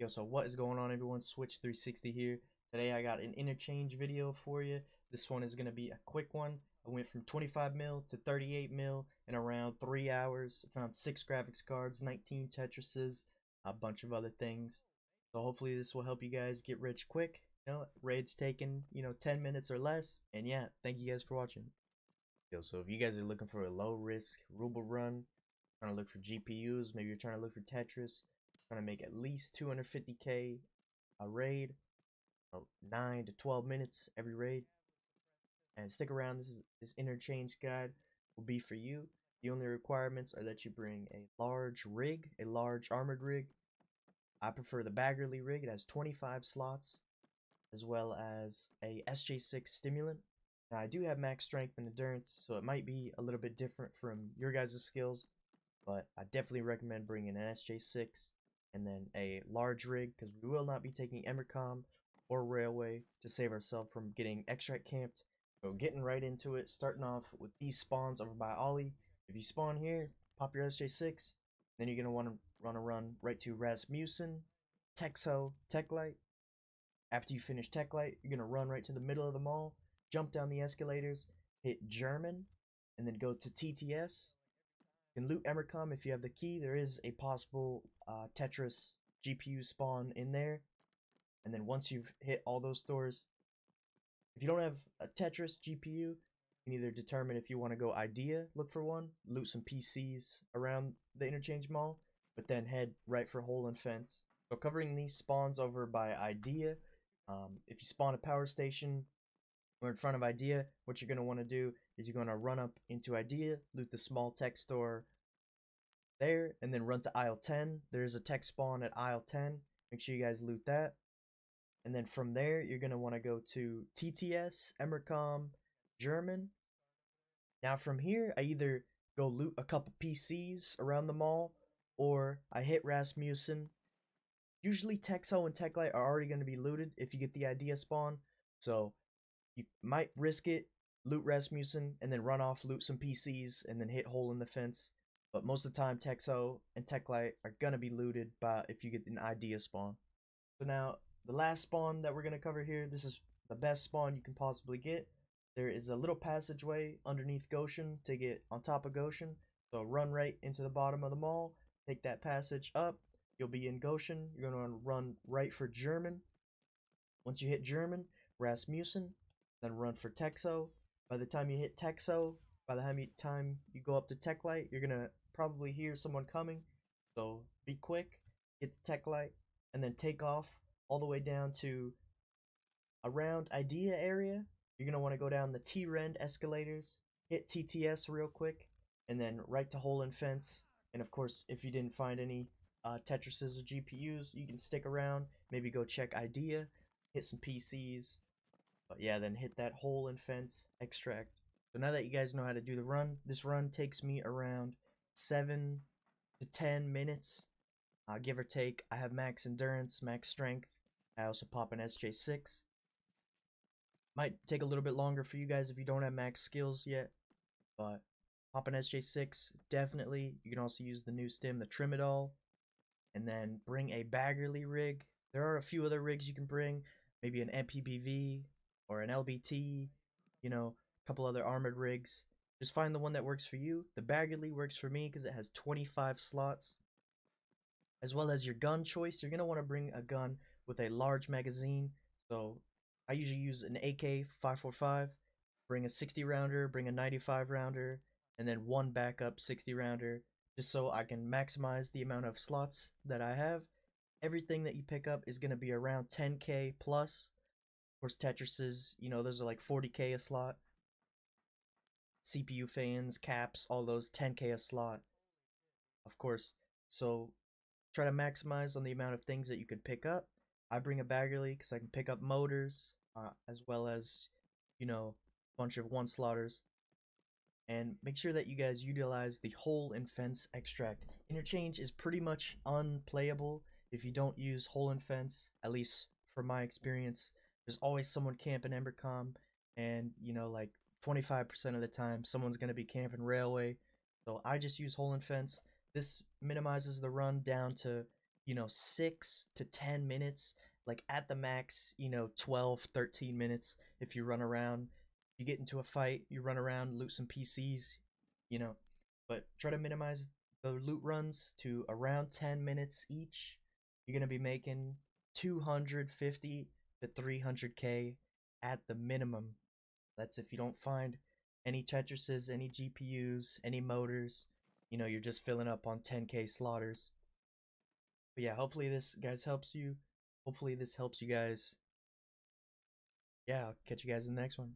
Yo, so what is going on, everyone? Switch 360 here. Today I got an interchange video for you. This one is going to be a quick one. I went from 25 mil to 38 mil in around 3 hours. I found 6 graphics cards, 19 Tetrises, a bunch of other things. So hopefully this will help you guys get rich quick. Raids taking, 10 minutes or less. And yeah, thank you guys for watching. Yo, so if you guys are looking for a low risk ruble run, trying to look for GPUs, maybe you're trying to look for Tetris, trying to make at least 250k a raid, 9 to 12 minutes every raid, and stick around. This interchange guide will be for you. The only requirements are that you bring a large rig, a large armored rig. I prefer the Baggerly rig. It has 25 slots, as well as a SJ6 stimulant. Now I do have max strength and endurance, so it might be a little bit different from your guys' skills, but I definitely recommend bringing an SJ6 and then a large rig, because we will not be taking Emercom or Railway to save ourselves from getting extract camped. So getting right into it, starting off with these spawns over by Ollie. If you spawn here, pop your SJ6, then you're going to want to run right to Rasmussen, Texo, Techlight. After you finish Techlight, you're going to run right to the middle of the mall, jump down the escalators, hit German, and then go to TTS. You can loot Emercom if you have the key. There is a possible Tetris GPU spawn in there. And then once you've hit all those stores, if you don't have a Tetris GPU, you can either determine if you want to go Idea, look for one, loot some PCs around the Interchange Mall, but then head right for Hole and Fence. So covering these spawns over by Idea, if you spawn a power station or in front of Idea, what you're going to want to do is you're going to run up into Idea, loot the small tech store there, and then run to aisle 10. There's a tech spawn at aisle 10. Make sure you guys loot that. And then from there, you're going to want to go to TTS, Emercom, German. Now from here, I either go loot a couple PCs around the mall, or I hit Rasmussen. Usually Texo and Techlight are already going to be looted if you get the idea spawn. So you might risk it, loot Rasmussen, and then run off, loot some PCs, and then hit Hole in the Fence. But most of the time, Texo and Techlight are going to be looted by if you get an idea spawn. So now, the last spawn that we're going to cover here, this is the best spawn you can possibly get. There is a little passageway underneath Goshen to get on top of Goshen. So run right into the bottom of the mall, take that passage up, you'll be in Goshen. You're going to run right for German. Once you hit German, Rasmussen, then run for Texo. By the time you hit Texo, by the time you go up to Techlight, you're going to probably hear someone coming. So be quick, get to Techlight, and then take off all the way down to around Idea area. You're going to want to go down the T-Rend escalators, hit TTS real quick, and then right to Hole and Fence. And of course, if you didn't find any Tetrises or GPUs, you can stick around, maybe go check Idea, hit some PCs. But yeah, then hit that Hole and Fence extract. So now that you guys know how to do the run, this run takes me around 7 to 10 minutes, give or take. I have max endurance, max strength. I also pop an SJ6. Might take a little bit longer for you guys if you don't have max skills yet, but pop an SJ6, definitely. You can also use the new stim, the Trimidol, and then bring a Baggerly rig. There are a few other rigs you can bring, maybe an MPBV or an LBT, a couple other armored rigs. Just find the one that works for you. The Baggerly works for me because it has 25 slots. As well as your gun choice, you're going to want to bring a gun with a large magazine. So I usually use an AK-545, bring a 60 rounder, bring a 95 rounder, and then one backup 60 rounder, just so I can maximize the amount of slots that I have. Everything that you pick up is going to be around 10k plus. Of course, Tetrises, those are like 40k a slot. CPU fans, caps, all those 10k a slot. Of course, so try to maximize on the amount of things that you can pick up. I bring a Baggerly because I can pick up motors, as well as, a bunch of one slotters. And make sure that you guys utilize the Hole and Fence extract. Interchange is pretty much unplayable if you don't use Hole and Fence, at least from my experience. There's always someone camping Embercom, and, like 25% of the time, someone's going to be camping Railway. So I just use Hole and Fence. This minimizes the run down to, 6 to 10 minutes, like at the max, 12, 13 minutes if you run around. You get into a fight, you run around, loot some PCs, you know. But try to minimize the loot runs to around 10 minutes each. You're going to be making 250 to 300k at the minimum. That's if you don't find any Tetrises, any GPUs, any motors. You're just filling up on 10k slaughters. But yeah, hopefully this guys helps you. Hopefully this helps you guys. Yeah, I'll catch you guys in the next one.